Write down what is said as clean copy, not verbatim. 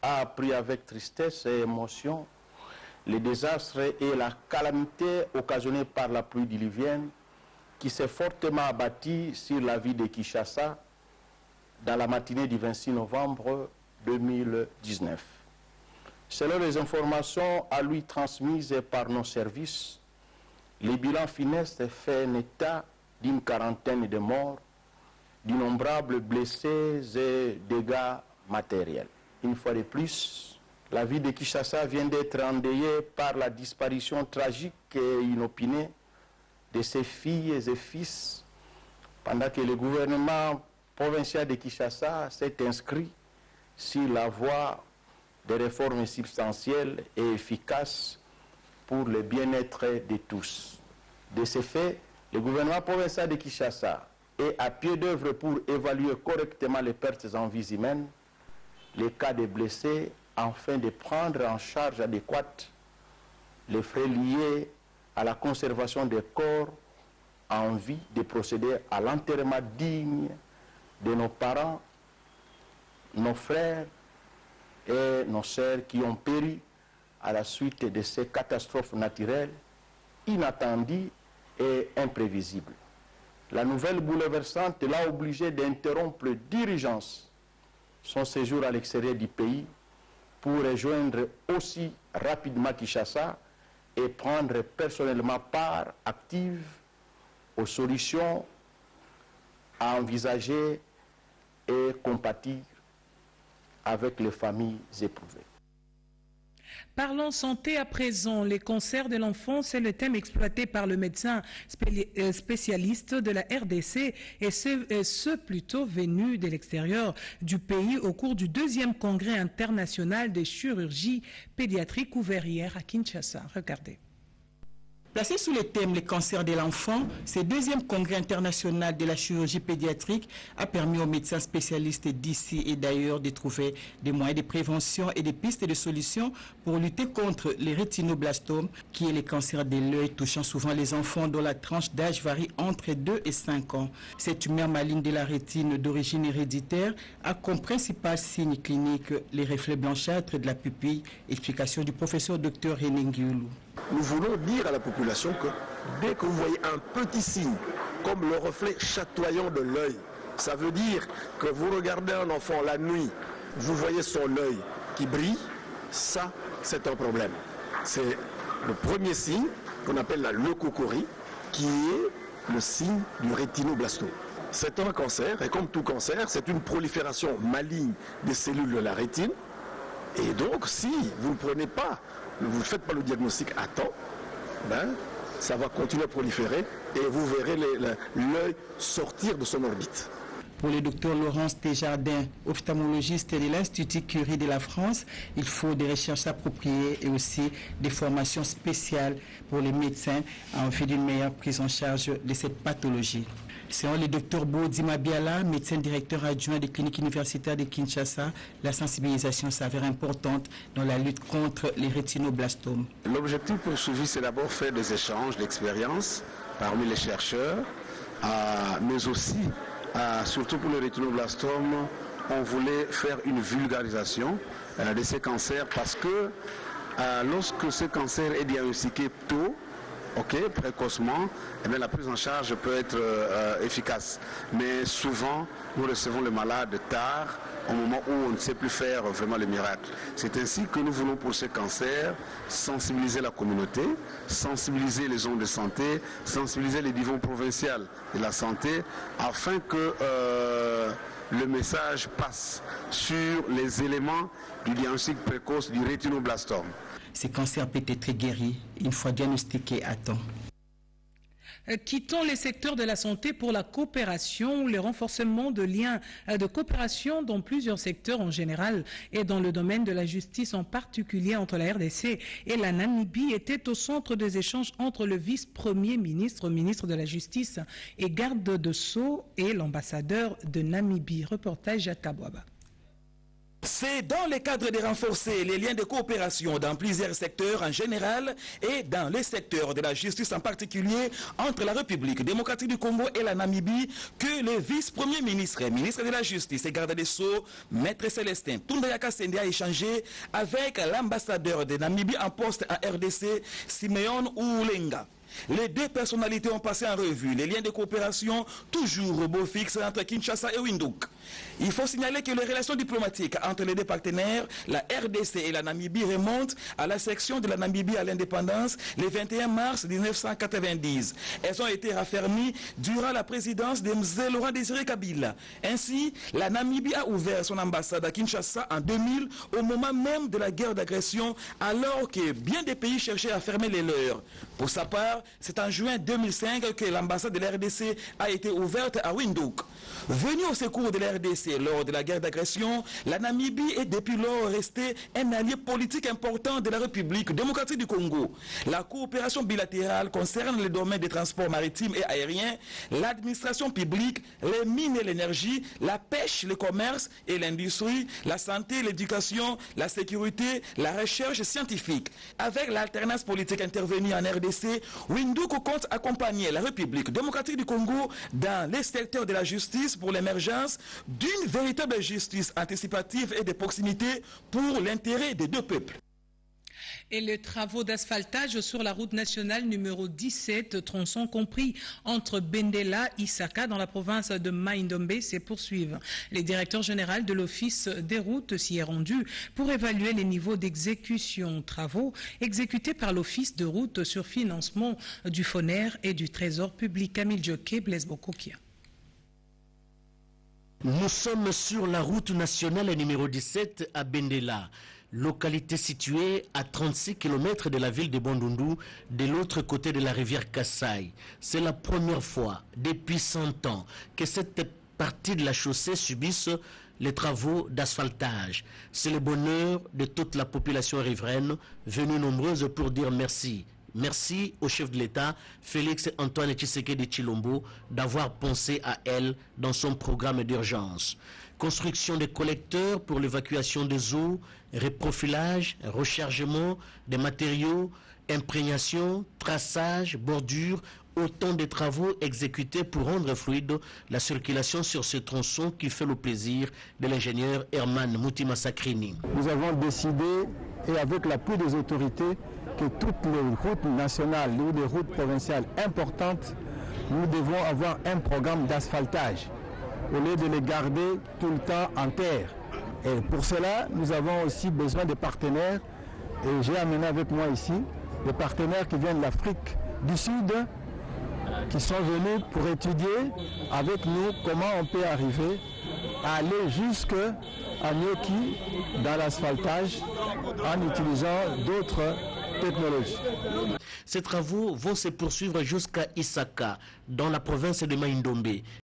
a appris avec tristesse et émotion les désastres et la calamité occasionnée par la pluie diluvienne qui s'est fortement abattie sur la ville de Kinshasa dans la matinée du 26 novembre 2019. Selon les informations à lui transmises par nos services, le bilan funeste fait un état d'une quarantaine de morts, d'innombrables blessés et dégâts matériels. Une fois de plus, la ville de Kinshasa vient d'être endeuillée par la disparition tragique et inopinée de ses filles et fils, pendant que le gouvernement provincial de Kinshasa s'est inscrit sur la voie des réformes substantielles et efficaces pour le bien-être de tous. De ce fait, le gouvernement provincial de Kinshasa est à pied d'œuvre pour évaluer correctement les pertes en vies humaines, les cas de blessés, afin de prendre en charge adéquate les frais liés à la conservation des corps en vie, de procéder à l'enterrement digne de nos parents, nos frères et nos sœurs qui ont péri à la suite de ces catastrophes naturelles inattendues et imprévisibles. La nouvelle bouleversante l'a obligé d'interrompre d'urgence son séjour à l'extérieur du pays pour rejoindre aussi rapidement Kinshasa et prendre personnellement part active aux solutions à envisager et compatir avec les familles éprouvées. Parlons santé à présent. Les cancers de l'enfant, c'est le thème exploité par le médecin spécialiste de la RDC et ce plutôt venu de l'extérieur du pays au cours du 2e congrès international de chirurgie pédiatrique ouvert hier à Kinshasa. Regardez. Placé sous le thème « Les cancers de l'enfant », ce 2e congrès international de la chirurgie pédiatrique a permis aux médecins spécialistes d'ici et d'ailleurs de trouver des moyens de prévention et des pistes de solutions pour lutter contre les rétinoblastomes, qui est le cancer de l'œil touchant souvent les enfants dont la tranche d'âge varie entre 2 et 5 ans. Cette tumeur maligne de la rétine d'origine héréditaire a comme principal signe clinique les reflets blanchâtres de la pupille. Explication du professeur Dr René Ngioulou. Nous voulons dire à la population que dès que vous voyez un petit signe, comme le reflet chatoyant de l'œil, ça veut dire que vous regardez un enfant la nuit, vous voyez son œil qui brille, ça c'est un problème. C'est le premier signe qu'on appelle la leucocorie, qui est le signe du rétinoblastome. C'est un cancer, et comme tout cancer, c'est une prolifération maligne des cellules de la rétine. Et donc, si vous ne prenez pas, vous ne faites pas le diagnostic à temps, ben, ça va continuer à proliférer et vous verrez l'œil sortir de son orbite. Pour le docteur Laurence Desjardins, ophtalmologiste de l'Institut Curie de la France, il faut des recherches appropriées et aussi des formations spéciales pour les médecins en vue d'une meilleure prise en charge de cette pathologie. Selon le docteur Boudi Mabiala, médecin directeur adjoint des cliniques universitaires de Kinshasa, la sensibilisation s'avère importante dans la lutte contre les rétinoblastomes. L'objectif poursuivi, c'est d'abord faire des échanges d'expériences parmi les chercheurs, mais aussi, surtout pour les rétinoblastomes, on voulait faire une vulgarisation de ces cancers parce que lorsque ce cancer est diagnostiqué tôt, précocement, eh bien, la prise en charge peut être efficace. Mais souvent, nous recevons les malades tard, au moment où on ne sait plus faire vraiment le miracle. C'est ainsi que nous voulons pour ce cancer sensibiliser la communauté, sensibiliser les zones de santé, sensibiliser les niveaux provinciaux de la santé, afin que le message passe sur les éléments du diagnostic précoce du rétinoblastome. Ces cancers peuvent être guéris une fois diagnostiqués à temps. Quittons les secteurs de la santé pour la coopération, le renforcement de liens de coopération dans plusieurs secteurs en général et dans le domaine de la justice en particulier entre la RDC et la Namibie était au centre des échanges entre le vice-premier ministre, ministre de la Justice et garde de Sceaux et l'ambassadeur de Namibie. Reportage à Kabouaba. C'est dans le cadre de renforcer les liens de coopération dans plusieurs secteurs en général et dans les secteurs de la justice en particulier entre la République démocratique du Congo et la Namibie que le vice-premier ministre de la Justice et garde des Sceaux, Maître Célestin Tundayaka Sende a échangé avec l'ambassadeur de Namibie en poste à RDC, Simeon Oulenga. Les deux personnalités ont passé en revue les liens de coopération toujours au beau fixe entre Kinshasa et Windhoek. Il faut signaler que les relations diplomatiques entre les deux partenaires, la RDC et la Namibie, remontent à la section de la Namibie à l'indépendance le 21 mars 1990. Elles ont été raffermies durant la présidence de Mzee Laurent Désiré Kabila. Ainsi, la Namibie a ouvert son ambassade à Kinshasa en 2000 au moment même de la guerre d'agression, alors que bien des pays cherchaient à fermer les leurs. Pour sa part, c'est en juin 2005 que l'ambassade de la RDC a été ouverte à Windhoek. Venue au secours de la RDC lors de la guerre d'agression, la Namibie est depuis lors restée un allié politique important de la République démocratique du Congo. La coopération bilatérale concerne les domaines des transports maritimes et aériens, l'administration publique, les mines et l'énergie, la pêche, le commerce et l'industrie, la santé, l'éducation, la sécurité, la recherche scientifique. Avec l'alternance politique intervenue en RDC, Windhoek compte accompagner la République démocratique du Congo dans les secteurs de la justice pour l'émergence d'une véritable justice anticipative et de proximité pour l'intérêt des deux peuples. Et les travaux d'asphaltage sur la route nationale numéro 17, tronçon compris entre Bendela et Isaka dans la province de Mai-Ndombe, se poursuivent. Le directeur général de l'Office des routes s'y est rendu pour évaluer les niveaux d'exécution. Travaux exécutés par l'Office de route sur financement du FONER et du Trésor public. Camille Djoké, Blaise Bokokia. Nous sommes sur la route nationale numéro 17 à Bendela, localité située à 36 km de la ville de Bandundu, de l'autre côté de la rivière Kassai. C'est la première fois depuis 100 ans que cette partie de la chaussée subisse les travaux d'asphaltage. C'est le bonheur de toute la population riveraine, venue nombreuse pour dire merci. Merci au chef de l'État, Félix Antoine Tshisekedi Tshilombo, d'avoir pensé à elle dans son programme d'urgence. Construction des collecteurs pour l'évacuation des eaux, reprofilage, rechargement des matériaux, imprégnation, traçage, bordure, autant de travaux exécutés pour rendre fluide la circulation sur ce tronçon qui fait le plaisir de l'ingénieur Herman Moutima Sakrini. Nous avons décidé, et avec l'appui des autorités, que toutes les routes nationales ou les routes provinciales importantes, nous devons avoir un programme d'asphaltage au lieu de les garder tout le temps en terre. Et pour cela, nous avons aussi besoin de partenaires, et j'ai amené avec moi ici des partenaires qui viennent de l'Afrique du Sud, qui sont venus pour étudier avec nous comment on peut arriver à aller jusqu'à Nyoki dans l'asphaltage en utilisant d'autres technologies. Ces travaux vont se poursuivre jusqu'à Isaka, dans la province de Mai-Ndombe.